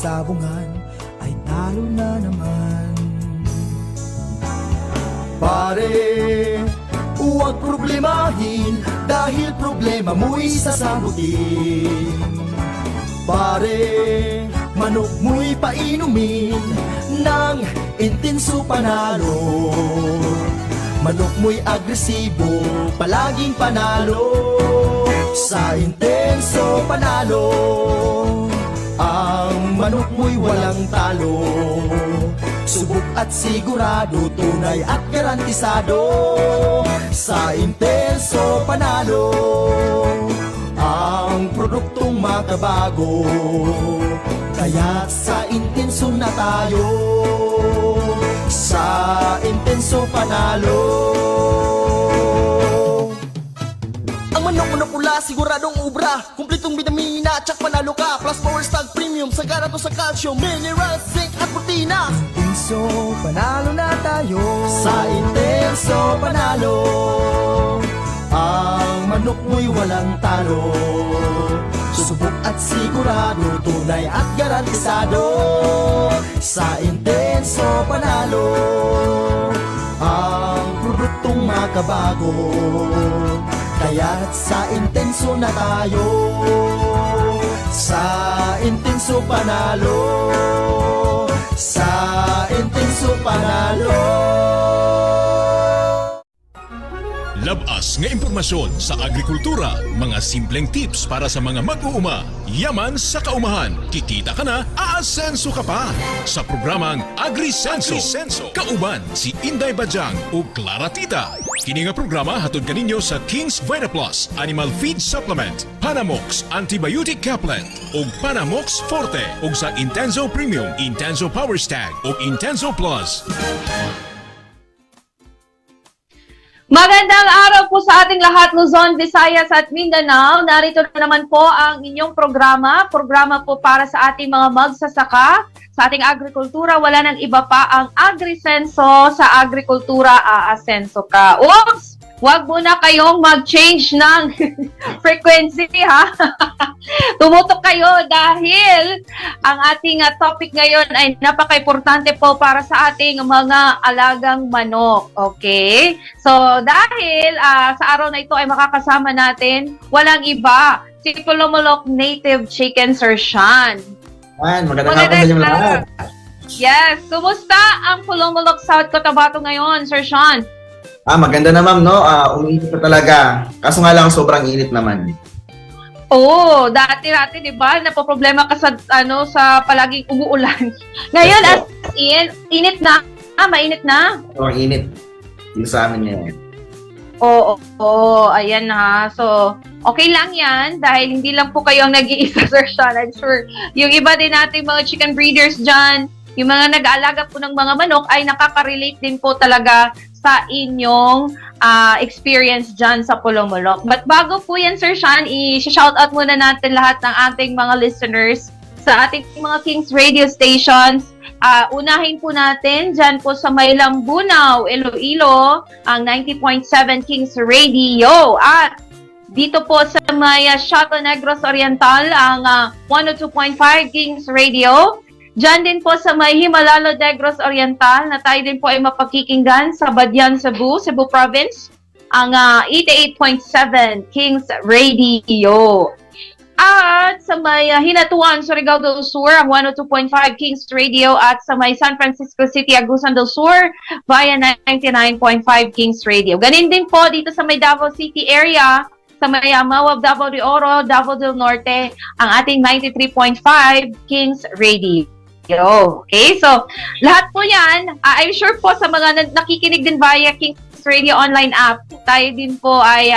sabungan ay talo na naman. Pare, huwag problemahin dahil problema mo'y sasagutin. Pare, manok mo'y painumin ng intenso panalo. Manok mo'y agresibo, palaging panalo. Sa intenso panalo, ang manok mo'y walang talo. Subok at sigurado, tunay at garantisado. Sa intenso panalo, ang produktong makabago. Kaya't sa intenso na tayo, sa intenso panalo. Ang manok pula, siguradong ubra, kumpletong bitamina, tsak panalo ka. Plus power stag premium, sagara to sa calcium, minerals, zinc at protina. Intenso panalo na tayo, sa intenso panalo. Ang manok mo'y walang talo. Subok at sigurado, tunay at garantisado. Sa intenso panalo, ang produktong makabago. Kaya't sa intenso na tayo, sa intenso panalo. Sa intenso panalo. Labas nga impormasyon sa agrikultura, mga simpleng tips para sa mga mag-uuma. Yaman sa kaumahan, kikita ka na, aasenso ka pa. Sa programang AgriSenso, kauban si Inday Bajang o Clara Tita. Kini nga programa hatod kaninyo sa King's VitaPlus Animal Feed Supplement, Panamox Antibiotic Caplet o Panamox Forte o sa Intenso Premium, Intenso Power Stag o Intenso Plus. Magandang araw po sa ating lahat, Luzon, Visayas at Mindanao. Narito na naman po ang inyong programa po para sa ating mga magsasaka. Sa ating agrikultura, wala nang iba pa ang AgriSenso. Sa agrikultura, aasenso ka. Oops! Huwag muna kayong mag-change ng frequency, ha? Tumutok kayo dahil ang ating topic ngayon ay napaka-importante po para sa ating mga alagang manok. Okay? So, dahil sa araw na ito ay makakasama natin, walang iba, si Pulumulok Native Chicken, Sir Sean. Magandang hapon sa inyo lahat. Yes. Kumusta ang Pulumulok South Cotabato ngayon, Sir Sean? Maganda na ma'am, no? Umiinit na talaga. Kaso nga lang, sobrang init naman. Oo, dati, di ba? Napoproblema ka sa, sa palaging umuulan. Ngayon, Yes, as in, init na. Mainit na. Sobrang init. Yung sa amin ngayon. Oo, ayan ha. So, okay lang yan dahil hindi lang po kayo ang nag-iisa, Sir Sean. I'm sure yung iba din nating mga chicken breeders dyan, yung mga nag-aalaga po ng mga manok ay nakaka-relate din po talaga sa inyong experience dyan sa Pulumulok. But bago po yan, Sir Sean, i-shoutout muna natin lahat ng ating mga listeners sa ating mga King's Radio stations. Unahin po natin dyan po sa may Lambunaw, Iloilo, ang 90.7 King's Radio. At dito po sa may Chateau Negros Oriental, ang 102.5 King's Radio. Diyan din po sa may Himalalo Negros Oriental na tayo din po ay mapakikinggan sa Badian, Cebu Province, ang 88.7 King's Radio. At sa may Hinatuan, Surigao del Sur, ang 102.5 King's Radio at sa may San Francisco City, Agusan del Sur, via 99.5 King's Radio. Ganin din po dito sa may Davao City area, sa may Mawab, Davao de Oro, Davao del Norte, ang ating 93.5 King's Radio. Okay, so lahat po yan, I'm sure po sa mga nakikinig din via King's Radio online app, tayo din po ay,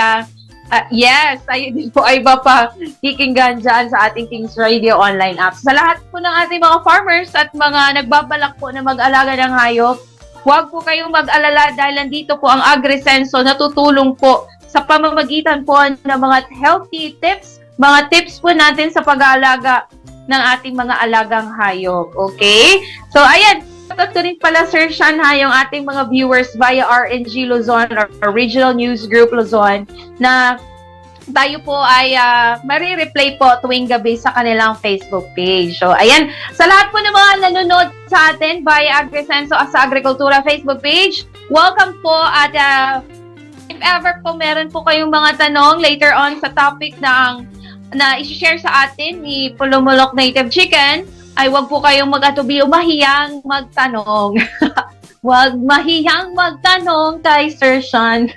tayo din po ay mapakikinggan dyan sa ating King's Radio online app. Sa lahat po ng ating mga farmers at mga nagbabalak po na mag-alaga ng hayop, huwag po kayong mag-alala dahil nandito po ang AgriSenso na tutulong po sa pamamagitan po ng mga healthy tips, mga tips po natin sa pag-aalaga ng ating mga alagang hayop. Okay? So, ayan. Ito rin pala, Sir Sean, ha, yung ating mga viewers via RNG Luzon or Regional News Group Luzon na tayo po ay marireplay po tuwing gabi sa kanilang Facebook page. So, ayan. Sa lahat po ng mga nanonood sa atin via AgriSenso sa Agrikultura Facebook page, welcome po at if ever po meron po kayong mga tanong later on sa topic na i-share sa atin ni Pulumulok Native Chicken, ay wag po kayong mag-atubili, mahiyang magtanong. Wag mahiyang magtanong kay Sir Sean.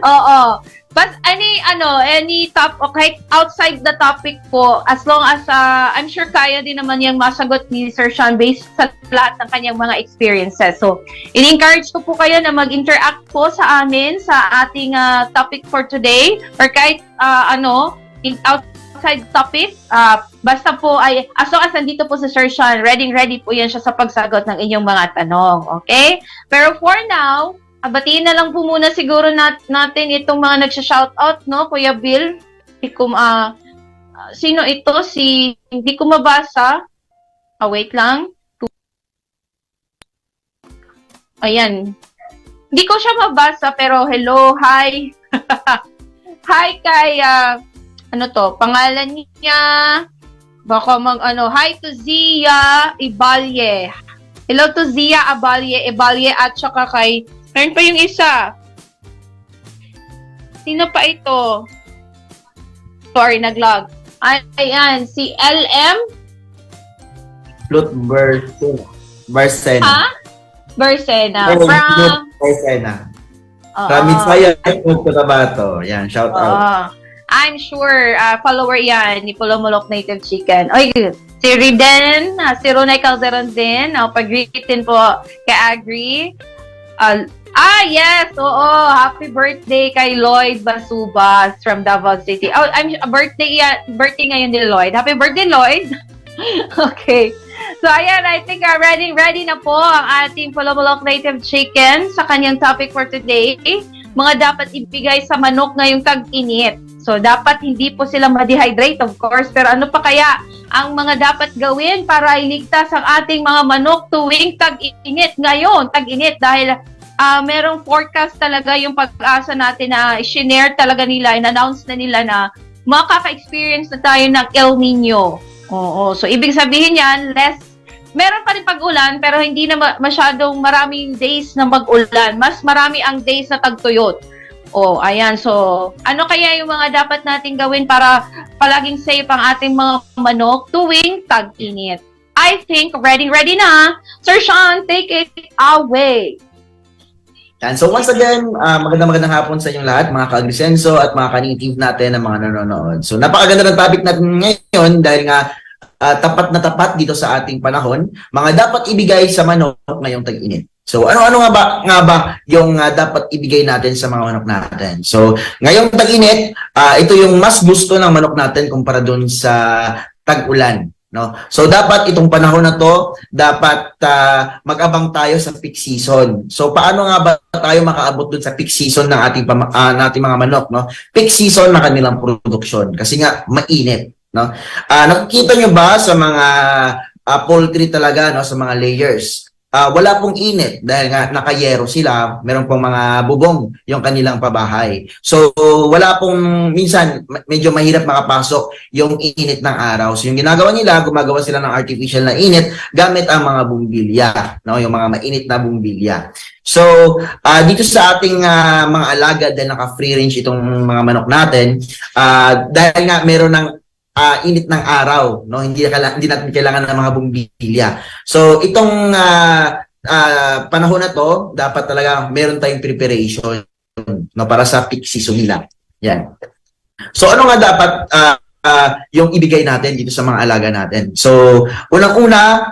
Oo. But any top, okay, outside the topic po, as long as I'm sure kaya din naman yung masagot ni Sir Sean based sa lahat ng kanyang mga experiences. So, in-encourage ko po kayo na mag-interact po sa amin sa ating topic for today or kahit outside topic. Basta po ay, as long as nandito po si Sir Sean, ready po yan siya sa pagsagot ng inyong mga tanong. Okay? Pero for now, batiin na lang po muna siguro natin itong mga nagsha-shoutout, no? Kuya Bill, sino ito? Hindi ko mabasa. Wait lang. Ayan. Hindi ko siya mabasa, pero hello, hi. Hi kay, pangalan niya, baka hi to Zia Ibalye. Hello to Zia Ibalye at saka kay, meron pa yung isa. Sino pa ito? Sorry, nag-log. Ayan, si LM. Flut Barsena. Ha? Barsena. Barsena. From Midsaya, Cotabato. Yan, shout out. I'm sure, follower yan ni Pulumulok Native Chicken. Oy, si Riden, si Ronay Calderon din. Pag-greetin po kay Agri. Yes, oo. Happy birthday kay Lloyd Basubas from Davao City. Birthday ngayon ni Lloyd. Happy birthday, Lloyd. Okay. So, ayan, I think ready na po ang ating Pulumulok Native Chicken sa kanyang topic for today. Mga dapat ibigay sa manok ngayong tag-init. So, dapat hindi po sila ma-dehydrate, of course. Pero ano pa kaya ang mga dapat gawin para iligtas ang ating mga manok tuwing tag-init? Ngayon, tag-init dahil merong forecast talaga yung pag-asa natin na i-share talaga nila, in-announce na nila na makaka-experience na tayo ng El Nino. Oo. So, ibig sabihin yan, meron pa rin pag-ulan, pero hindi na masyadong maraming days na mag-ulan. Mas marami ang days na tagtuyot. Ayan. So, ano kaya yung mga dapat natin gawin para palaging safe ang ating mga manok tuwing tag-init? I think ready na. Sir Sean, take it away. Yan. So once again, magandang hapon sa inyong lahat, mga ka-agrisenso at mga ka-native natin na mga nanonood. So napakaganda ng topic natin ngayon dahil nga tapat na tapat dito sa ating panahon, mga dapat ibigay sa manok ngayong tag-init. So ano nga ba yung dapat ibigay natin sa mga manok natin? So ngayong tag-init, ito yung mas gusto ng manok natin kumpara dun sa tag-ulan. No? So dapat itong panahon na to, dapat mag-abang tayo sa peak season. So paano nga ba tayo makaabot dun sa peak season ng ating mga manok, no? Peak season na kanilang produksyon kasi nga mainit, no? Nakikita nyo ba sa mga poultry talaga, no, sa mga layers? Wala pong init dahil nga nakayero sila, meron pong mga bubong yung kanilang pabahay. So wala pong, minsan medyo mahirap makapasok yung init ng araw. So yung ginagawa nila, gumagawa sila ng artificial na init gamit ang mga bumbilya, no, yung mga mainit na bumbilya. So dito sa ating mga alaga dahil naka-free range itong mga manok natin, dahil nga meron ng init ng araw, no, hindi natin kailangan ng mga bumbilya. So itong panahon na to, dapat talaga meron tayong preparation, no, para sa peak season nila. Yan. So ano nga dapat yung ibigay natin dito sa mga alaga natin? So unang-una,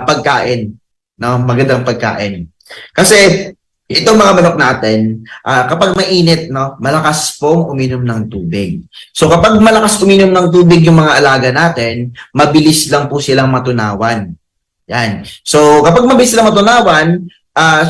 pagkain, no, magandang pagkain. Kasi itong mga manok natin, kapag mainit, no, malakas pong uminom ng tubig. So kapag malakas uminom ng tubig yung mga alaga natin, mabilis lang po silang matunawan. Yan. So kapag mabilis silang matunawan,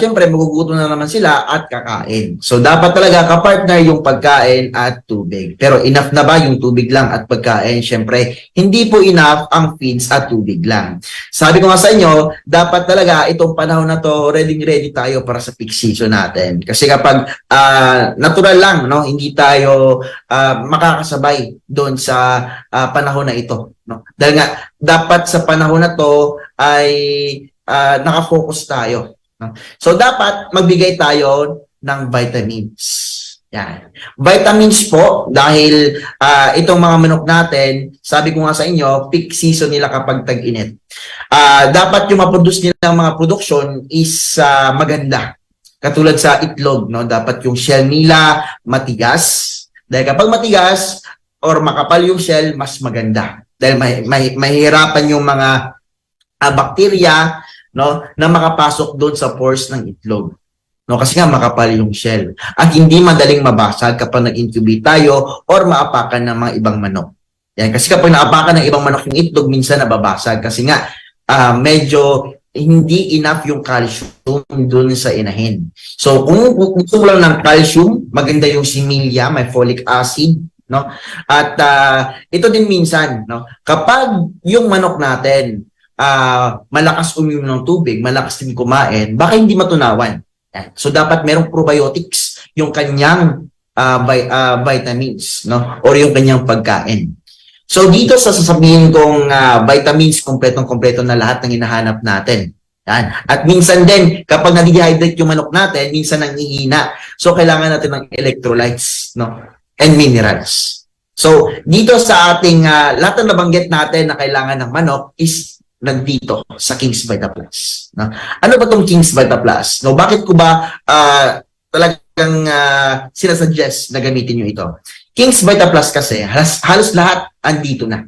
syempre magugutom na naman sila at kakain. So dapat talaga kapartner yung pagkain at tubig. Pero enough na ba yung tubig lang at pagkain? Syempre, hindi po enough ang feeds at tubig lang. Sabi ko nga sa inyo, dapat talaga itong panahon na to, ready tayo para sa peak season natin. Kasi kapag natural lang, no, hindi tayo makakasabay doon sa panahon na ito. No? Dahil nga, dapat sa panahon na to ay nakafocus tayo. No? So, dapat magbigay tayo ng vitamins. Yan. Vitamins po, dahil itong mga manok natin, sabi ko nga sa inyo, peak season nila kapag tag-init. Dapat yung maproduce nila ng mga production is maganda. Katulad sa itlog, no? Dapat yung shell nila matigas. Dahil kapag matigas or makapal yung shell, mas maganda. Dahil mahihirapan yung mga bakterya, no, na makapasok doon sa pores ng itlog. No, kasi nga makapal yung shell. At hindi madaling mabasag kapag nag-incubate tayo or maapakan ng mga ibang manok. Yan, kasi kapag naapakan ng ibang manok yung itlog, minsan nababasag. Kasi nga, medyo hindi enough yung calcium doon sa inahin. So, kung gusto mo lang ng calcium, maganda yung similya, may folic acid, no? At ito din minsan, no, kapag yung manok natin malakas uminom ng tubig, malakas din kumain, baka hindi matunawan. So dapat merong probiotics yung kanyang vitamins, no, or yung kanyang pagkain. So dito sa sasabihin kong vitamins, kompletong-kompleto na lahat ng hinahanap natin. Yan. At minsan din kapag na-dehydrate yung manok natin, minsan nanghihina. So kailangan natin ng electrolytes, no, and minerals. So dito sa ating lahat ng nabanggit natin na kailangan ng manok is nandito sa King's Vita Plus. No? Ano ba itong King's Vita Plus? No, bakit ko ba talagang sinasuggest na gamitin nyo ito? King's Vita Plus kasi halos lahat andito na.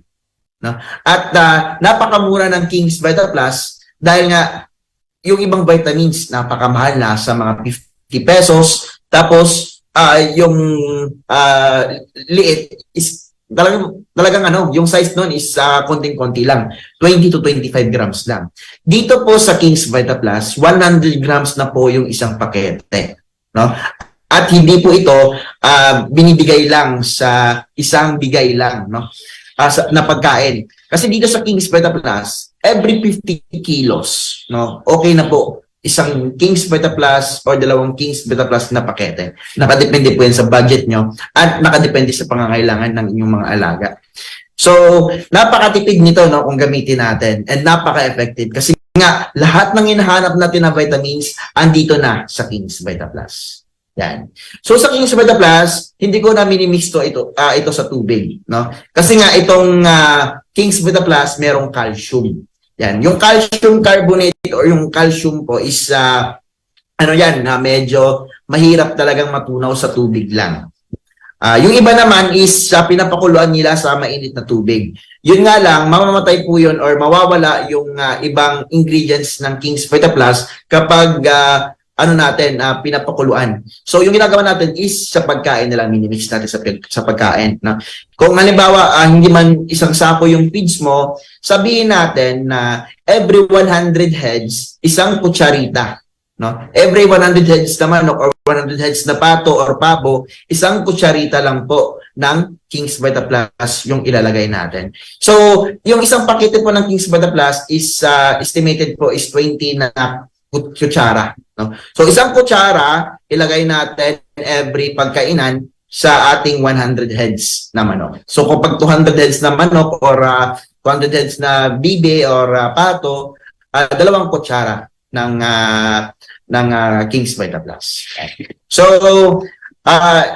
No? At napakamura ng King's Vita Plus dahil nga yung ibang vitamins napakamahal na sa mga 50 pesos. Tapos yung liit is talagang yung size nun is konting-konti lang. 20 to 25 grams lang. Dito po sa King's Vita Plus, 100 grams na po yung isang pakete. No? At hindi po ito binibigay lang sa isang bigay lang, no? Na pagkain. Kasi dito sa King's Vita Plus, every 50 kilos, no, okay na po isang King's Vita Plus or dalawang King's Vita Plus na pakete. Nakadepende po yan sa budget nyo at nakadepende sa pangangailangan ng inyong mga alaga. So, napakatipid nito, no, kung gamitin natin, and napaka-effective kasi nga lahat ng hinahanap natin na vitamins andito na sa King's Vita Plus. Yan. So sa King's Vita Plus, hindi ko na minimix ito sa tubig, no? Kasi nga itong King's Vita Plus merong calcium. Yan, yung calcium carbonate or yung calcium po is medyo mahirap talagang matunaw sa tubig lang. Yung iba naman is pinapakuluan nila sa mainit na tubig. Yun nga lang, mamamatay po yun or mawawala yung ibang ingredients ng King's Vita Plus kapag pinapakuluan. So yung ginagawa natin is sa pagkain na lang, minimix natin sa pagkain. No? Kung halimbawa, hindi man isang sako yung feeds mo, sabihin natin na every 100 heads, isang kutsarita. No? Every 100 heads na manok or 100 heads na pato or pabo, isang kutsarita lang po ng King's Vita Plus yung ilalagay natin. So, yung isang pakete po ng King's Vita Plus is estimated po is 20 na kutsara. No? So, isang kutsara, ilagay natin every pagkainan sa ating 100 heads na manok. So, kapag 200 heads na manok or 200 heads na bibe or pato, dalawang kutsara ng King's Vita Plus. So,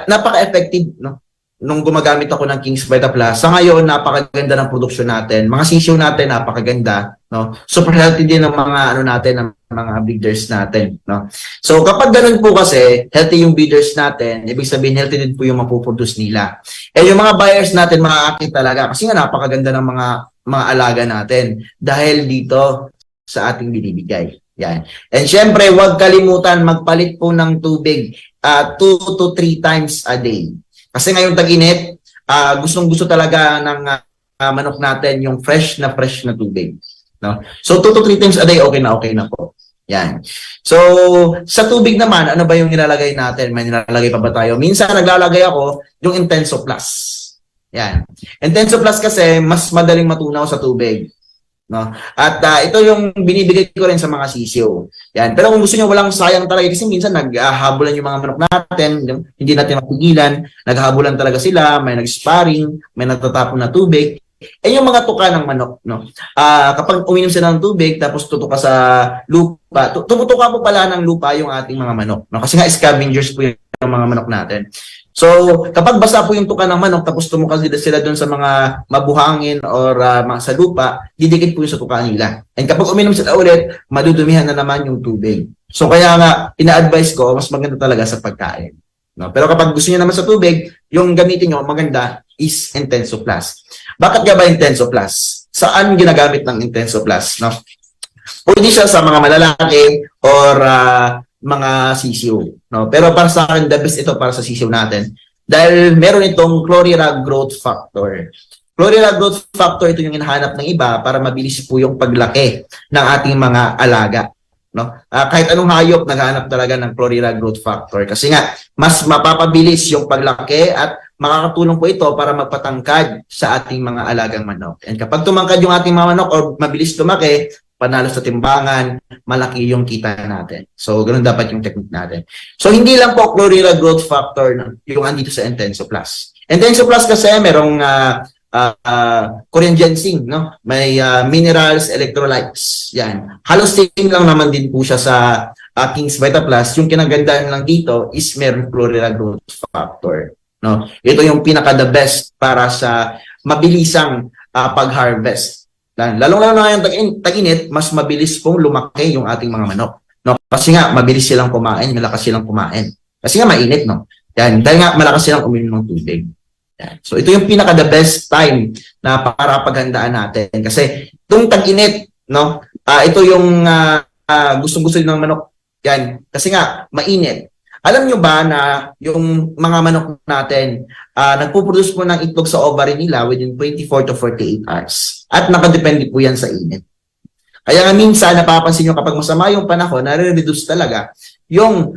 napaka-effective, no? Nung gumagamit ako ng King's Vita Plus, sa ngayon, napakaganda ng produksyon natin. Mga sisyo natin, napakaganda. No? Super healthy din ng mga ng mga breeders natin. No? So, kapag ganun po kasi, healthy yung breeders natin, ibig sabihin, healthy din po yung mapuproduce nila. Eh, yung mga buyers natin, makakakit talaga. Kasi nga, napakaganda ng mga alaga natin. Dahil dito sa ating binibigay. Yan. And syempre, huwag kalimutan magpalit po ng tubig 2 to 3 times a day. Kasi ngayong tag-init, gustong-gusto talaga ng manok natin yung fresh na tubig. No? So 2 to 3 times a day, okay na po. Yan. So, sa tubig naman, ano ba yung nilalagay natin? May nilalagay pa ba tayo? Minsan naglalagay ako yung Intenso Plus. Yan. Intenso Plus kasi mas madaling matunaw sa tubig. No? At ito yung binibigay ko rin sa mga sisiyo. Yan. Pero kung gusto niyo walang sayang talaga kasi minsan naghahabulan yung mga manok natin, hindi natin mapigilan, naghahabulan talaga sila, may nag-sparring, may natatapon na tubig. Yung mga tuka ng manok, no? Kapag uminom sila ng tubig, tapos tutuka sa lupa, tumutuka po pala ng lupa yung ating mga manok, no? Kasi nga scavengers po yung mga manok natin. So, kapag basa po yung tuka ng manok, tapos tumuka sila doon sa mga mabuhangin or sa lupa, didikit po yung sa tuka nila. And kapag uminom sila ulit, madudumihan na naman yung tubig. So, kaya nga, ina-advise ko, mas maganda talaga sa pagkain. No? Pero kapag gusto niyo naman sa tubig, yung gamitin nyo, maganda is Intenso Plus. Bakit nga ba Intenso Plus? Saan ginagamit ng Intenso Plus? No? Pwede siya sa mga malalaki or mga sisiyo. No? Pero para sa akin, the best ito para sa sisiyo natin. Dahil meron itong Chlorella Growth Factor. Chlorella Growth Factor, ito yung hinahanap ng iba para mabilis po yung paglaki ng ating mga alaga. No? Kahit anong hayop, naghahanap talaga ng Chlorella Growth Factor. Kasi nga, mas mapapabilis yung paglaki at makakatulong po ito para magpatangkad sa ating mga alagang manok. And kapag tumangkad yung ating mga manok o mabilis lumaki, panalo sa timbangan, malaki yung kita natin. So, ganun dapat yung technique natin. So, hindi lang po Chlorella Growth Factor yung andito sa Intenso Plus. Intenso Plus kasi merong Korean ginseng, no? May minerals, electrolytes. Yan. Halos same lang naman din po siya sa King's Vita Plus. Yung kinagandaan lang dito is meron Chlorella Growth Factor. No? Ito yung pinaka-the best para sa mabilisang pag-harvest. Lalong-lalo na yung tag-init, mas mabilis pong lumaki yung ating mga manok. No? Kasi nga, mabilis silang kumain, malakas silang kumain. Kasi nga, mainit, no? Yan. Dahil nga, malakas silang uminom ng tubig. Yan. So, ito yung pinaka-the best time na para paghandaan natin. Kasi, itong tag-init, no? Ito yung gustong-gusto ng manok. Yan. Kasi nga, mainit. Alam nyo ba na yung mga manok natin, nagpuproduce po ng itlog sa ovary nila within 24 to 48 hours. At nakadepende po yan sa init. Kaya nga minsan, napapansin nyo kapag masama yung panahon, nare-reduce talaga yung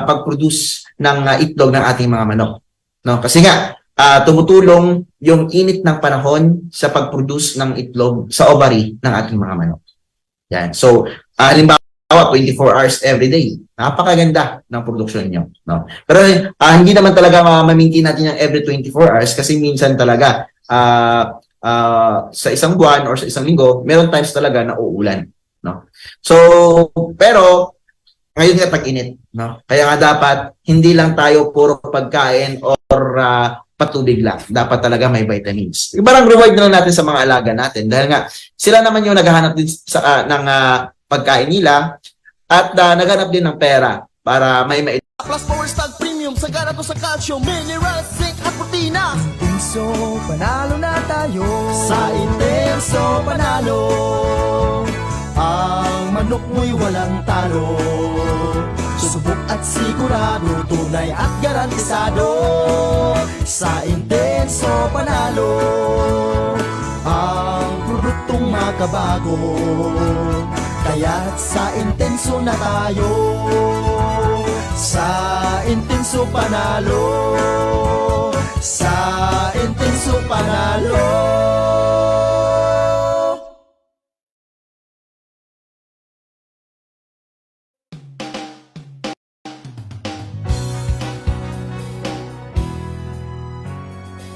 pag-produce ng itlog ng ating mga manok. No? Kasi nga, tumutulong yung init ng panahon sa pag-produce ng itlog sa ovary ng ating mga manok. Yan. So, halimbawa, 24 hours every day. Napakaganda ng produksyon nyo. No? Pero hindi naman talaga ma-maintain natin yung every 24 hours kasi minsan talaga sa isang buwan or sa isang linggo, meron times talaga na uulan. No? So, pero ngayon nga tag-init. No? Kaya nga dapat hindi lang tayo puro pagkain or patubig lang. Dapat talaga may vitamins. Parang reward na lang natin sa mga alaga natin dahil nga sila naman yung naghahanap din ng pagkain nila at naghanap din ng pera para may Plus Power Stag Premium, sagana to sa calcium, minerals, zinc at protina. Intenso, panalo na tayo. Sa Intenso, panalo. Ang manok mo'y walang talo. Subok at sigurado, tunay at garantisado. Sa Intenso, panalo. Ang produktong makabago. Kaya't sa Intenso na tayo. Sa Intenso panalo. Sa Intenso panalo.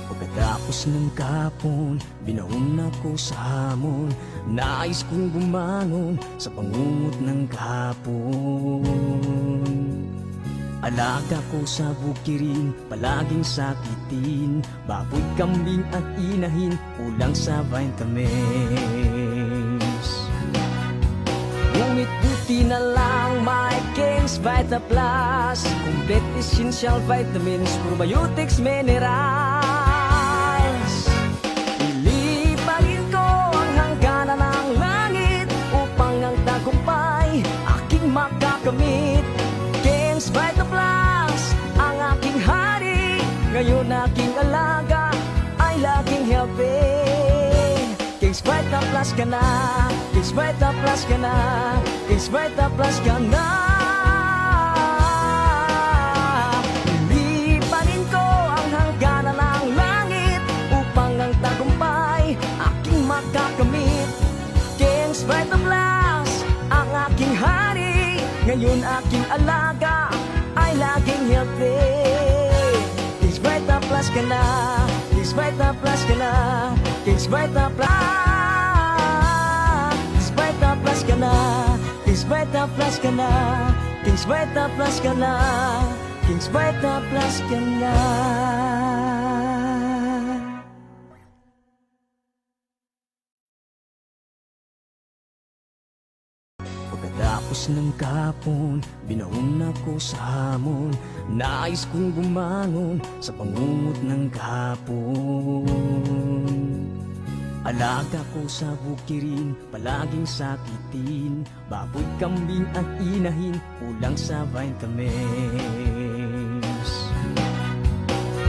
Pagkatapos ng kapon, binaon ako sa hamon. Nais kong bumangon sa pangungot ng kapon. Alaga ko sa bukirin, palaging sakitin. Baboy, kambing at inahin, kulang sa vitamins. Ngunit buti na lang may King's Vita Plus. Complete essential vitamins, probiotics, minerals. Ilipagin ko ang hangganan ng langit upang ang tagumpay aking makakamit. King's Vita Plus, ang aking hari. Ngayon aking alaga ay laging healthy. King's Vita Plus ka na, King's Vita Plus ka na, King's Kings Vita Plus ka na. Lilipanin ko ang hangganan ng langit upang ang tagumpay aking makakamit. Kings Vita Plus, ang aking hari, ngayon aking alaga ay laging healthy. Kings Vita Plus ka na, Kings Vita Plus ka na, Kings Vita Plus. Kings Vita Plus ka na, Kings Vita Plus ka na, Kings Vita Plus ka na, Kings Vita Plus ka na. Pagkatapos ng kapon, binaon ako sa hamon. Nais kong bumangon sa pangungot ng kahapon. Alaga ko sa bukirin, palaging sakitin. Baboy, kambing at inahin, kulang sa vitamins.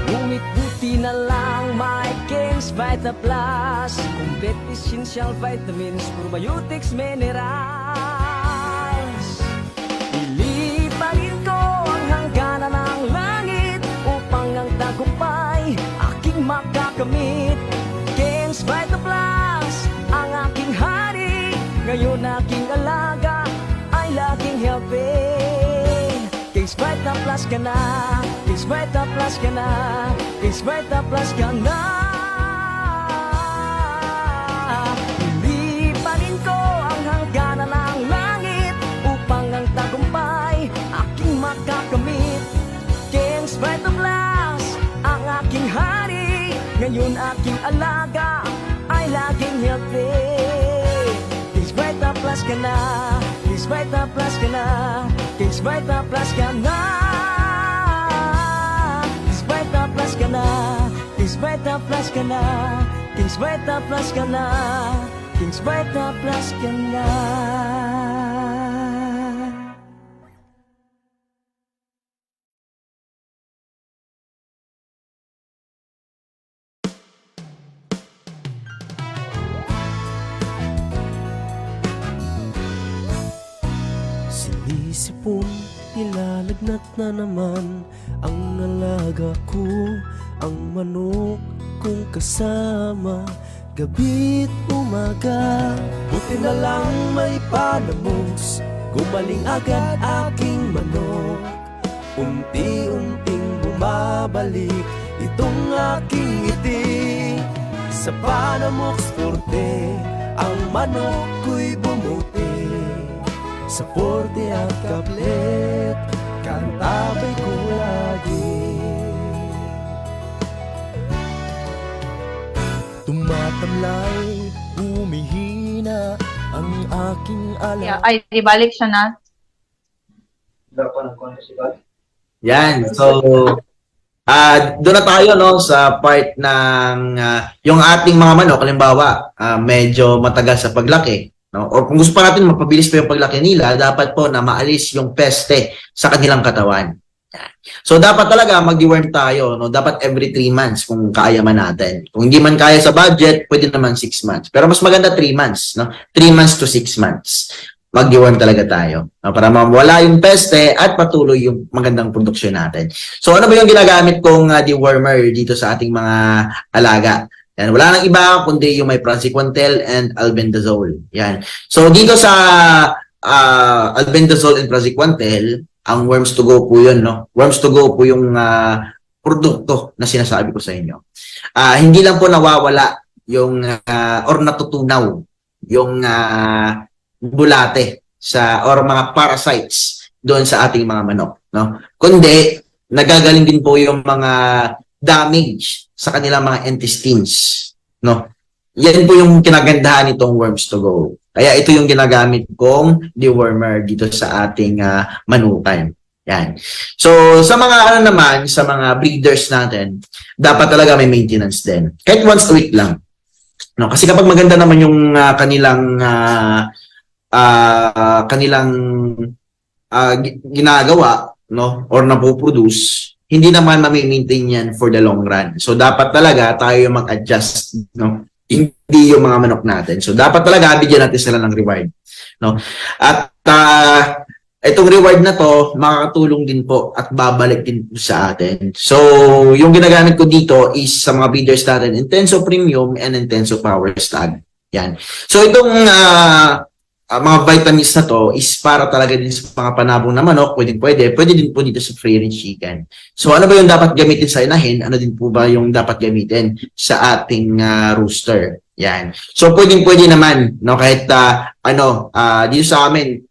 Ngunit buti na lang may Kings Vita Plus. Complete essential vitamins, probiotics, minerals. Lilipanin ko ang hangganan ng langit upang ang tagumpay aking makakamit. Kings Vita Plus, ang aking hari, ngayon aking alaga ay laging healthy. Kings Vita Plus ka na, Kings Vita Plus ka na, Kings Vita Plus ka na. Lilipanin ko ang hangganan ng langit upang ang tagumpay aking makakamit. Kings Vita Plus, ang aking hari, ngayon aking alaga ay laging healthy. Kings Vita Plus ka na, Kings Vita Plus ka na, Kings Vita Plus ka na. Kings Vita Plus ka na, Kings Vita Plus ka na, Kings Vita Plus ka na, Kings Vita Plus ka na. Sinisipon, nilalagnat na naman ang alaga ko, ang manok kong kasama, gabi't umaga. Buti na lang may panamos, gumaling agad aking manok. Unti-unting bumabalik itong aking ngiti. Sa Panamox Forte, ang manok ko'y bumuti. Sa Forte at Kaplet, kantabay ko lagi. Tumatamlay, humihina ang aking alam. Yeah, ay, di balik siya na. Yan. So, doon na tayo no sa part ng yung ating mga manok, halimbawa, medyo matagal sa paglaki, no? Or kung gusto pa natin mapabilis pa yung paglaki nila, dapat po na maalis yung peste sa kanilang katawan. So, dapat talaga mag-deworm tayo, no? Dapat every 3 months kung kaya man natin. Kung hindi man kaya sa budget, pwede naman 6 months. Pero mas maganda 3 months, no? 3 months to 6 months. Mag-deworm talaga tayo, no? Para mawala yung peste at patuloy yung magandang produksyon natin. So, ano ba yung ginagamit kong dewormer dito sa ating mga alaga? Yan, wala nang iba kundi yung may praziquantel and albendazole. Yan. So, dito sa albendazole and praziquantel, ang worms to go po yun, no? Worms to go po yung produkto na sinasabi ko sa inyo. Hindi lang po nawawala yung or natutunaw yung bulate sa or mga parasites doon sa ating mga manok, no? Kundi nagagaling din po yung mga damage sa kanilang mga intestines, no? Yan po yung kinagandahan nitong worms to go. Kaya ito yung ginagamit kong dewormer dito sa ating manukan. Yan. So, sa mga naman, sa mga breeders natin, dapat talaga may maintenance din. Kahit once a week lang. No? Kasi kapag maganda naman yung kanilang ginagawa, no, or napoproduce, hindi naman ma-maintain yan for the long run. So, dapat talaga tayo mag-adjust, no? Hindi yung mga manok natin. So, dapat talaga bigyan natin sila ng reward, no? At itong reward na to, makakatulong din po at babalik din po sa atin. So, yung ginagamit ko dito is sa mga breeders natin, Intenso Premium and Intenso Power Stag. Yan. So, itong mga vitamins na to is para talaga din sa mga panabong na manok, pwede din po dito sa free range chicken. So, ano ba yung dapat gamitin sa inahin? Ano din po ba yung dapat gamitin sa ating rooster? Yan. So, pwede naman, no, kahit dito sa amin,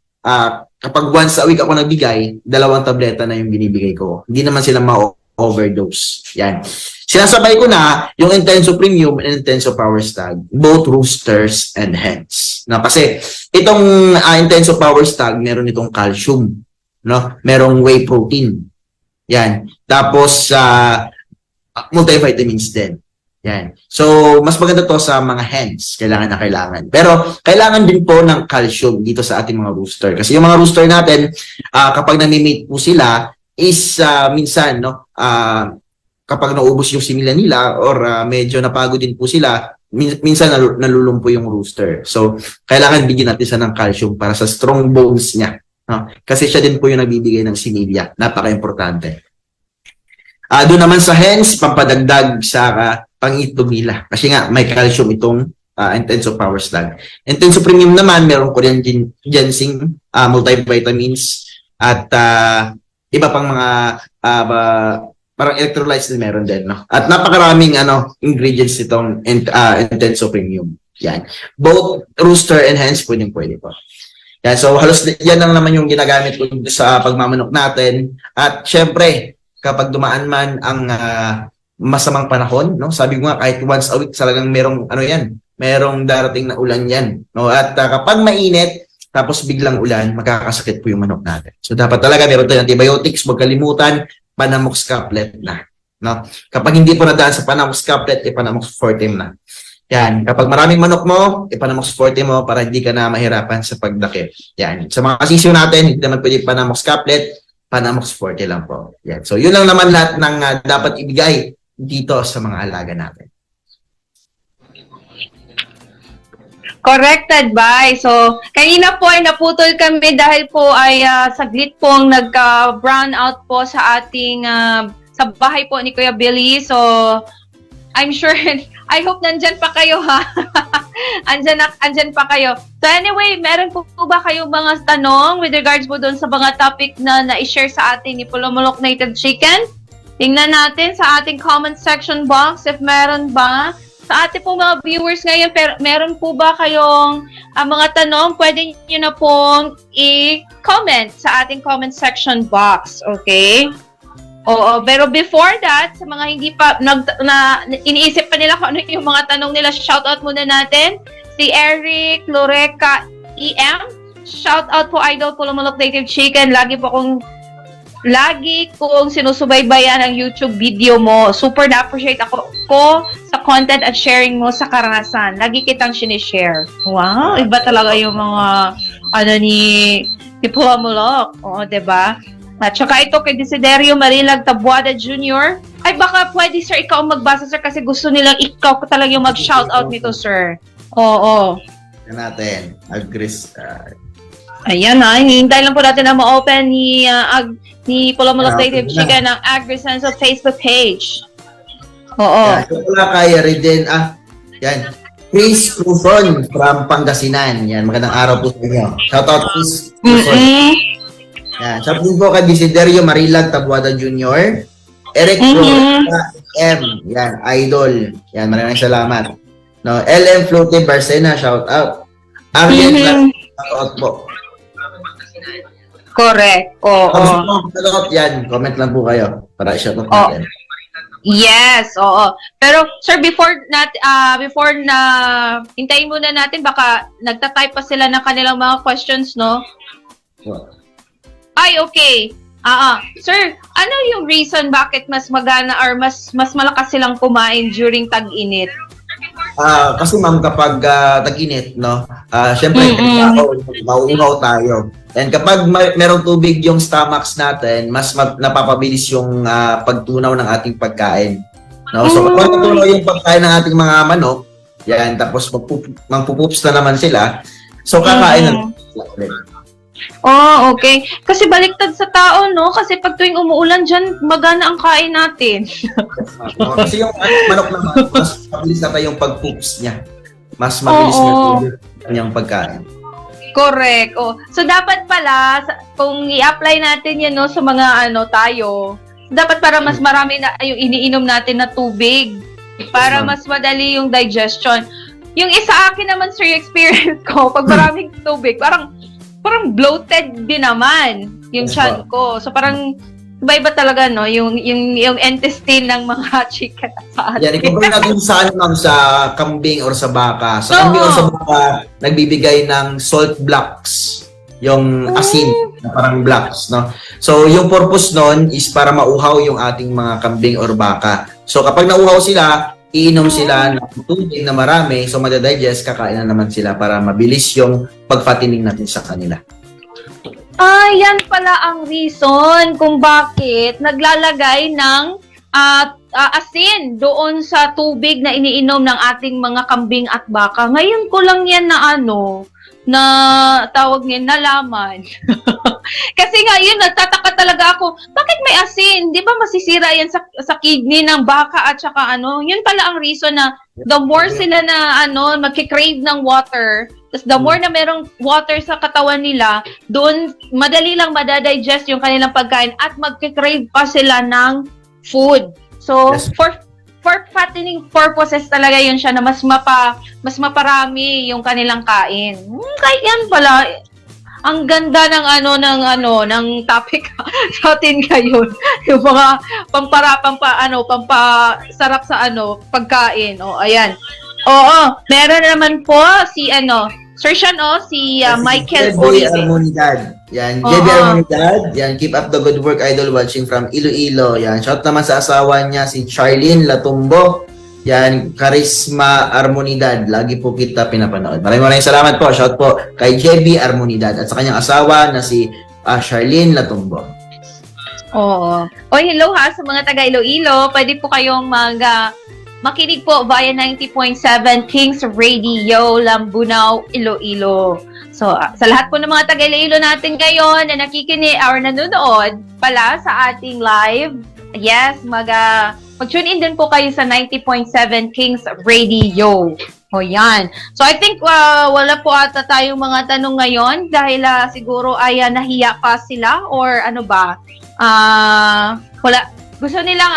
kapag once a week ako nagbigay, 2 tableta na yung binibigay ko. Hindi naman sila ma-overdose. Yan. Sinasabay ko na yung Intenso Premium and Intenso Power Stag, both roosters and hens. Na kasi itong Intenso Power Stag, meron itong calcium, no? Merong whey protein. Yan. Tapos multivitamins din. Yan. So, mas maganda to sa mga hens. Kailangan na kailangan. Pero, kailangan din po ng calcium dito sa ating mga rooster. Kasi yung mga rooster natin, kapag nami-mate po sila, is minsan, no, kapag naubos yung simila nila or medyo napagod din po sila, minsan nalulumpo yung rooster. So, kailangan bigyan natin siya ng calcium para sa strong bones niya. No? Kasi siya din po yung nagbibigay ng similya. Napaka-importante. Doon naman sa hens, pampadagdag sa pang-itlog nila. Kasi nga, may calcium itong Intenso Power Stag. Intenso Premium naman, meron ko rin ginseng, multivitamins, at iba pang mga parang electrolytes na meron din. No? At napakaraming ingredients itong Intenso Premium. Yan. Both rooster and hens, pwede po. Yan. So, halos yan lang naman yung ginagamit ko sa pagmamanok natin. At syempre, kapag dumaan man ang masamang panahon, no? Sabi ko nga kahit once a week talagang merong darating na ulan yan, no? At kapag mainit tapos biglang ulan, magkakasakit po yung manok natin. So dapat talaga meron tayong antibiotics, huwag kalimutan, Panamox Couplet na, no? Kapag hindi po nadaan sa Panamox Couplet, Panamox Forte na. Yan, kapag maraming manok mo, Panamox Forte mo para hindi ka na mahirapan sa pagdakip. Yan, sa mga sisyo natin, hindi naman pwede Panamox Couplet, Panamox Forte lang po. Yan. So yun lang naman lahat ng dapat ibigay dito sa mga alaga natin. Correct advice. So, kanina po ay naputol kami dahil po ay saglit pong nagka-brown out po sa ating sa bahay po ni Kuya Billy. So, I'm sure, I hope nandyan pa kayo ha. andyan pa kayo. So anyway, meron po ba kayong mga tanong with regards po doon sa mga topic na na-share sa atin ni Pulumulok Native Chicken? Tingnan natin sa ating comment section box if meron ba. Sa ating po mga viewers ngayon, meron po ba kayong mga tanong? Pwede nyo na pong i-comment sa ating comment section box. Okay? Oo, pero before that, sa mga hindi pa, iniisip pa nila kung ano yung mga tanong nila, shoutout muna natin. Si Eric Loreca EM. Shoutout po, Idol Pulumulok Native Chicken. Lagi kong sinusubaybayan ang YouTube video mo. Super na-appreciate ko sa content at sharing mo sa karanasan. Lagi kitang sinishare. Wow, iba talaga yung mga ni Pulumulok. Oo, diba? At saka ito kay Desiderio Marilag Tabuada Jr. Ay baka pwede sir, ikaw magbasa sir kasi gusto nilang ikaw talaga yung mag-shoutout nito sir. Oo. Yan natin. Agris. Ayan na, hinihintay lang po natin na ma-open ni Pulumulok Native Chicken ng AgriSenso Facebook page. Oo. Yan. Wala kaya rin din. Yan. Chris Cruzon from Pangasinan. Yan. Magandang araw po sa inyo. Shoutout Chris Cruzon. Yan. Shoutout din po kay Desiderio Marilag Tabuada Jr. Eric M. Yan. Idol. Yan. Maraming salamat. No, LM Floaty Barcena. Shoutout. Ariel shoutout po. Correct. Oo. Yan, comment lang po kayo para i-shoutout natin. Yes, oo. Pero sir, before na hintayin muna natin baka nagta-type pa sila ng kanilang mga questions, no? Ay, okay. Sir, ano yung reason bakit mas magana or mas malakas silang kumain during tag-init? Kasi ma'am, kapag tag-init, no? Syempre, mauungaw tayo. And kapag merong tubig yung stomachs natin, mas napapabilis yung pagtunaw ng ating pagkain. No? So, kapag natunaw yung pagkain ng ating mga manok, yan, tapos magpupups na naman sila, so kakain na sila ulit. Oh, okay. Kasi baliktad sa tao, no? Kasi pag tuwing umuulan dyan, magana ang kain natin. Kasi yung manok naman, mas mabilis na yung pag-poops niya. Mas mabilis Oo. na yung kanyang pagkain. Correct. Oh. So, dapat pala, kung i-apply natin yan, no, sa mga tayo, dapat para mas marami na yung iniinom natin na tubig. Para mas madali yung digestion. Yung isa akin naman, sir, yung experience ko, pag maraming tubig, parang bloated din naman yung Yes, tiyan ko. So parang iba-iba talaga, no, yung intestine ng mga chicken sa atin. Yan, i-compare natin sa sa kambing or sa baka. Sa Oo. kambing or sa baka, nagbibigay ng salt blocks. Yung asin, na parang blocks, no? So, yung purpose nun is para mauhaw yung ating mga kambing or baka. So, kapag nauhaw sila, iinom sila ng tubig na marami, so madadigest, kakain na naman sila para mabilis yung pagfattening natin sa kanila. Yan pala ang reason kung bakit naglalagay ng asin doon sa tubig na iniinom ng ating mga kambing at baka. Ngayon ko lang yan na tawag niya, nalaman. Kasi nga yun, nagtataka talaga ako, bakit may asin? Di ba masisira yan sa kidney ng baka at saka yun pala ang reason na the more sila na magkikrave ng water, tapos the more na merong water sa katawan nila, doon madali lang madadigest yung kanilang pagkain at magkikrave pa sila ng food. So, Yes. for fattening purposes talaga yun siya na mas maparami yung kanilang kain. Kahit yan pala, ang ganda ng topic sa atin ngayon. Yung mga pampasarap sa pagkain. O, ayan. Oo, meron naman po si Sir Sean, si Michael JB Olive. Armonidad. Yan, Oo. JB Armonidad. Yan, keep up the good work, idol, watching from Iloilo. Yan, shout naman sa asawa niya, si Charlene Latumbo. Yan, Charisma Armonidad. Lagi po kita pinapanood. Maraming salamat po. Shout po kay JB Armonidad at sa kanyang asawa na si Charlene Latumbo. Oo. Hello sa mga taga Iloilo. Pwede po kayong makinig po via 90.7 Kings Radio, Lambunaw, Iloilo. So, sa lahat po ng mga taga Iloilo natin ngayon na nakikinig or nanonood pala sa ating live, yes, mag-tune in din po kayo sa 90.7 Kings Radio. O yan. So, I think wala po ata tayong mga tanong ngayon dahil siguro ay nahiya pa sila or wala. Gusto nilang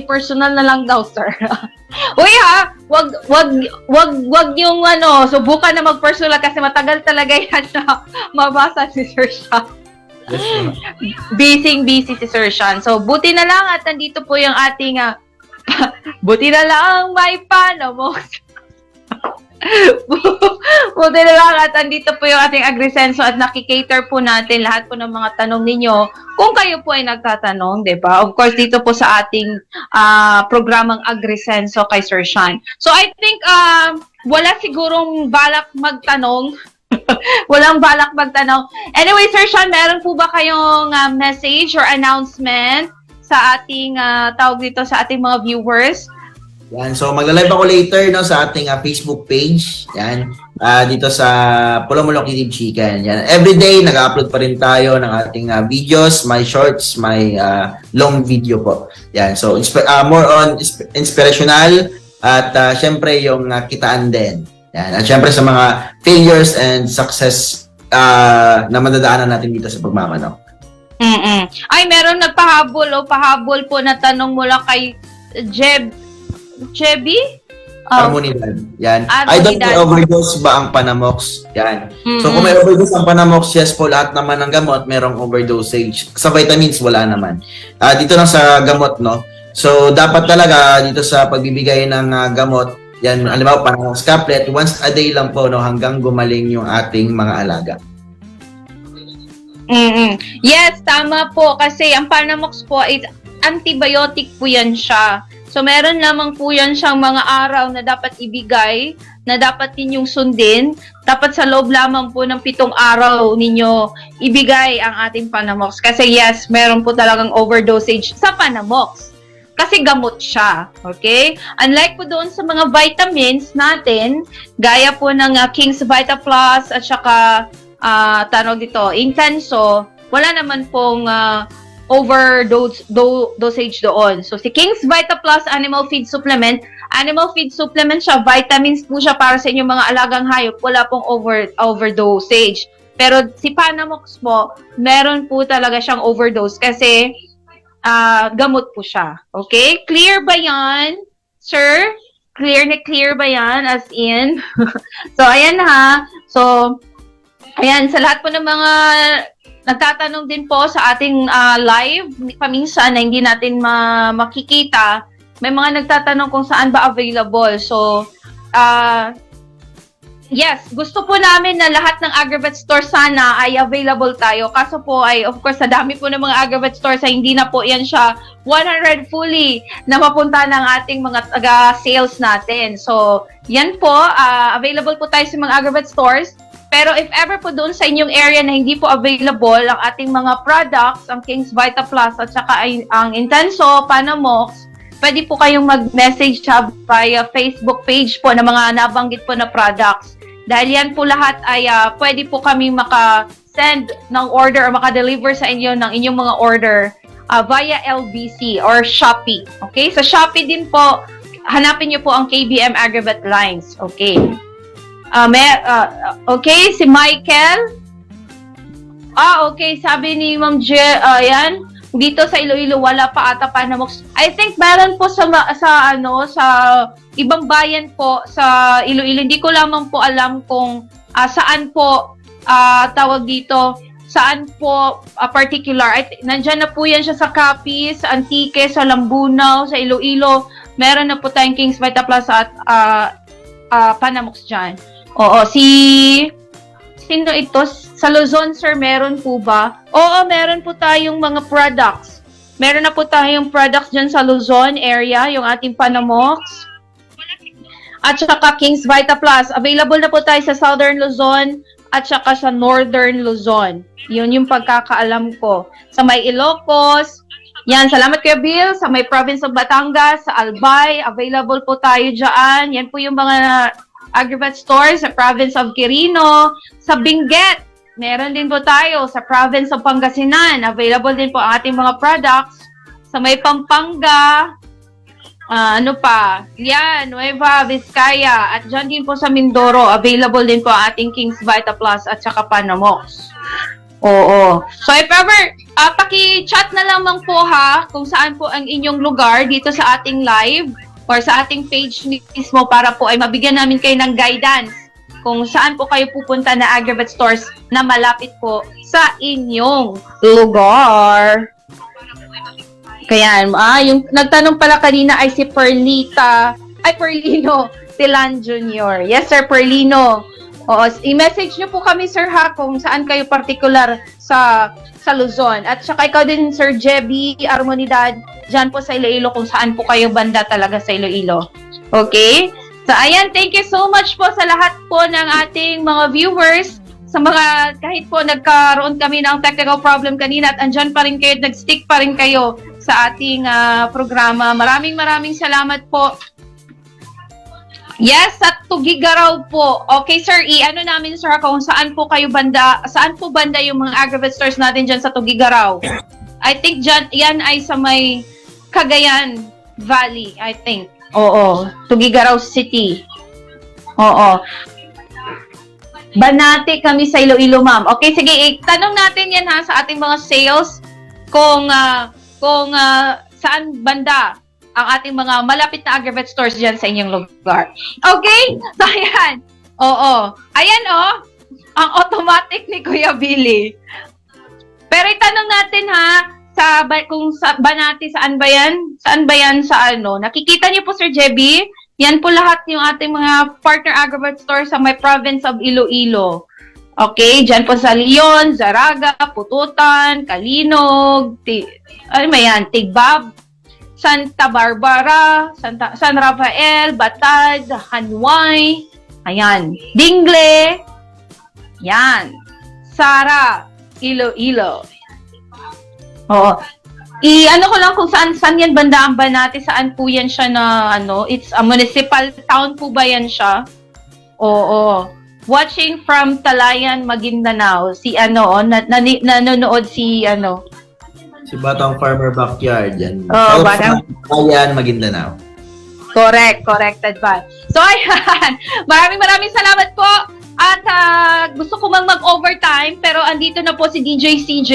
personal na lang daw, sir. Uy wag yung subukan na mag-personal kasi matagal talaga yan na mabasa si Sir Sean. Busy si Sir Sean. So, buti na lang at nandito po yung ating buti na lang may Panamox. Buti na lang at andito po yung ating Agrisenso at nakikater po natin lahat po ng mga tanong ninyo kung kayo po ay nagtatanong, di ba? Of course, dito po sa ating programang Agrisenso kay Sir Sean. So, I think wala sigurong balak magtanong. Walang balak magtanong. Anyway, Sir Sean, meron po ba kayong message or announcement sa ating tawag dito sa ating mga viewers? Yan, so magla-live ako later sa ating Facebook page. Yan, dito sa Pulong Kitib Chicken. Yan, everyday nag-upload pa rin tayo ng ating videos, my shorts, my long video po. Yan, so more on inspirational at syempre yung kitaan din. Yan, at syempre sa mga failures and success na madadaanan natin dito sa pagmamanok. Ay, meron pahabol po na tanong mula kay Jebby? Armonidad. Yan. Armonidad. Idol, overdose ba ang Panamox? Yan. So, kung may overdose ang Panamox, yes po, lahat naman ng gamot, merong overdosage. Sa vitamins, wala naman. Dito lang sa gamot, no? So, dapat talaga, dito sa pagbibigay ng gamot, yan, alam mo, Panamox caplet, once a day lang po, no, hanggang gumaling yung ating mga alaga. Yes, tama po. Kasi ang Panamox po is antibiotic po yan siya. So, meron lamang po yan siyang mga araw na dapat ibigay, na dapat ninyong sundin. Dapat sa loob lamang po ng 7 araw ninyo ibigay ang ating Panamox. Kasi yes, meron po talagang overdosage sa Panamox. Kasi gamot siya. Okay? Unlike po doon sa mga vitamins natin, gaya po ng King's Vita Plus at saka tanong dito, intenso, wala naman pong dosage doon. So, si King's Vita Plus Animal Feed Supplement siya, vitamins po siya para sa inyong mga alagang hayop, wala pong overdosage. Pero si Panamox po, meron po talaga siyang overdose kasi gamot po siya. Okay? Clear ba yan, sir? Clear na clear ba yan? As in? So, ayan ha. So, ayan, sa lahat po ng mga nagtatanong din po sa ating live, paminsan na hindi natin makikita, may mga nagtatanong kung saan ba available. So, yes, gusto po namin na lahat ng Agravet Store sana ay available tayo. Kaso po ay, of course, sa dami po ng mga Agravet Stores ay hindi na po yan siya 100 fully na mapunta ng ating mga taga-sales natin. So, yan po, available po tayo sa mga Agravet Stores. Pero if ever po doon sa inyong area na hindi po available ang ating mga products, ang King's Vita Plus at saka ang Intenso, Panamox, pwede po kayong mag-message via Facebook page po ng mga nabanggit po na products. Dahil yan po lahat ay pwede po kami maka-send ng order or maka-deliver sa inyo ng inyong mga order via LBC or Shopee. Okay? Sa Shopee din po, hanapin niyo po ang KBM Agravet Lines. Okay. Okay, si Michael. Okay, sabi ni Ma'am yan, dito sa Iloilo wala pa ata Panamox. I think meron po sa ibang bayan po sa Iloilo. Hindi ko lamang po alam kung saan po tawag dito, saan po particular. Nandiyan na po yan siya sa Capiz, sa Antique, sa Lambunaw, sa Iloilo. Meron na po tayong King's Vita Plus at Panamox dyan. Oo, sino ito? Sa Luzon, sir, meron po ba? Oo, meron po tayong mga products. Meron na po tayong products dyan sa Luzon area, yung ating Panamox. At saka King's Vita Plus. Available na po tayo sa Southern Luzon at saka sa Northern Luzon. Yun yung pagkakaalam ko. Sa may Ilocos, yan, salamat Kuya Bill. Sa may province of Batangas, sa Albay, available po tayo dyan. Yan po yung mga Agravet Stores sa province of Quirino. Sa Benguet, meron din po tayo sa province of Pangasinan. Available din po ang ating mga products. Sa may Pampanga, ano pa? Yan, Nueva Vizcaya. At dyan din po sa Mindoro, available din po ang ating King's Vita Plus at saka Panamox. Oo. So if ever, paki-chat na lamang po ha kung saan po ang inyong lugar dito sa ating live or sa ating page mismo para po ay mabigyan namin kayo ng guidance kung saan po kayo pupunta na Agravet Stores na malapit po sa inyong lugar. Kaya, yung nagtanong pala kanina ay si Perlino Tilan Jr. Yes, Sir Perlino. Oo, i-message nyo po kami, sir, ha, kung saan kayo particular sa Luzon. At saka ikaw din, Sir Jebby Armonidad, dyan po sa Iloilo, kung saan po kayo banda talaga sa Iloilo. Okay? So, ayan, thank you so much po sa lahat po ng ating mga viewers. Sa mga, kahit po nagkaroon kami ng technical problem kanina at andyan pa rin kayo, nag-stick pa rin kayo sa ating programa. Maraming salamat po. Yes, sa Tugigaraw po. Okay, sir, i-ano namin, sir, kung saan po kayo banda, saan po banda yung mga Agravet Stores natin dyan sa Tugigaraw. I think dyan, yan ay sa may Cagayan Valley, I think. Oo, Tugigaraw City. Oo. Banati kami sa Iloilo, ma'am. Okay, sige, tanong natin yan ha sa ating mga sales kung saan banda ang ating mga malapit na Agravet Stores dyan sa inyong lugar. Okay? So, ayan. Oo. Ayan, ang automatic ni Kuya Billy. Pero itanong natin ha, kung sa Banati, saan ba yan? Saan ba yan sa ano? Nakikita niyo po, Sir Jebby? Yan po lahat yung ating mga partner Agravet Stores sa may province of Iloilo. Okay? Dyan po sa Leon, Zaraga, Pututan, Kalinog, Tigbab, Santa Barbara, San Rafael, Batad, Hanway, ayan, Dingle, yan, Sara, Iloilo. Oo. I-ano ko lang kung saan yan banda ang Banati, saan po yan siya na, it's a municipal town po ba yan siya? Oo. watching from Talayan, Maguindanao. Si nanonood si Si Batang Farmer Backyard yan. Oh, Batang- Ayan, Maguindanao. Corrected ba? So ayan, maraming salamat po. At gusto ko mag-overtime pero andito na po si DJ CJ.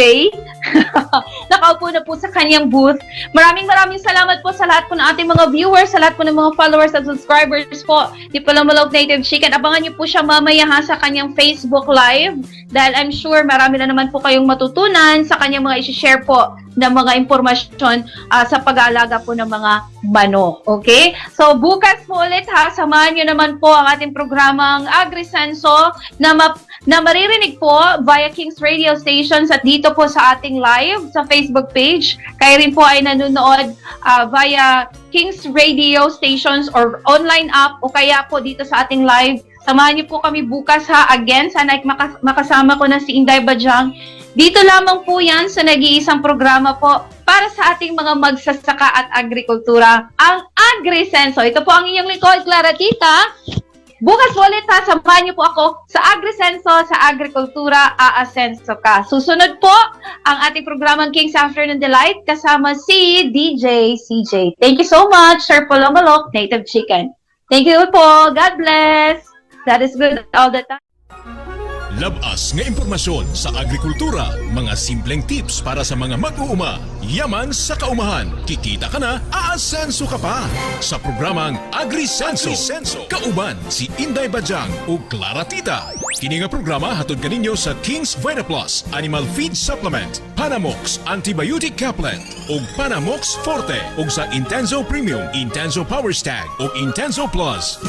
Nakaupo na po sa kanyang booth. Maraming salamat po sa lahat po ng ating mga viewers, sa lahat po ng mga followers at subscribers po ni Palamalog Native Chicken. Abangan niyo po siya mamaya sa kanyang Facebook Live dahil I'm sure marami na naman po kayong matutunan sa kanyang mga i-share po ng mga impormasyon sa pag-aalaga po ng mga manok. Okay? So, bukas po ulit samahan nyo naman po ang ating programang AgriSenso na maririnig po via Kings Radio Stations at dito po sa ating live sa Facebook page. Kayo rin po ay nanonood via Kings Radio Stations or online app o kaya po dito sa ating live. Samahan niyo po kami bukas again. Sana makasama ko na si Inday Bajang. Dito lamang po yan sa nag-iisang programa po para sa ating mga magsasaka at agrikultura, ang AgriSenso. Ito po ang inyong lingkod, Clara Tita. Bukas po ulit samahan niyo po ako sa AgriSenso, sa agrikultura, aasenso ka. Susunod po ang ating programang King's Afternoon Delight kasama si DJ CJ. Thank you so much, Sir Palamalok, Native Chicken. Thank you po. God bless. That is good all the time. Labas nga impormasyon sa agrikultura, mga simpleng tips para sa mga mag-uuma, yaman sa kaumahan, kikita ka na, aasenso ka pa. Sa programang AgriSenso, kauban si Inday Bajang o Clara Tita. Kini nga programa hatod kaninyo sa King's VitaPlus Animal Feed Supplement, Panamox Antibiotic Caplet o Panamox Forte o sa Intenso Premium, Intenso Power Stag o Intenso Plus.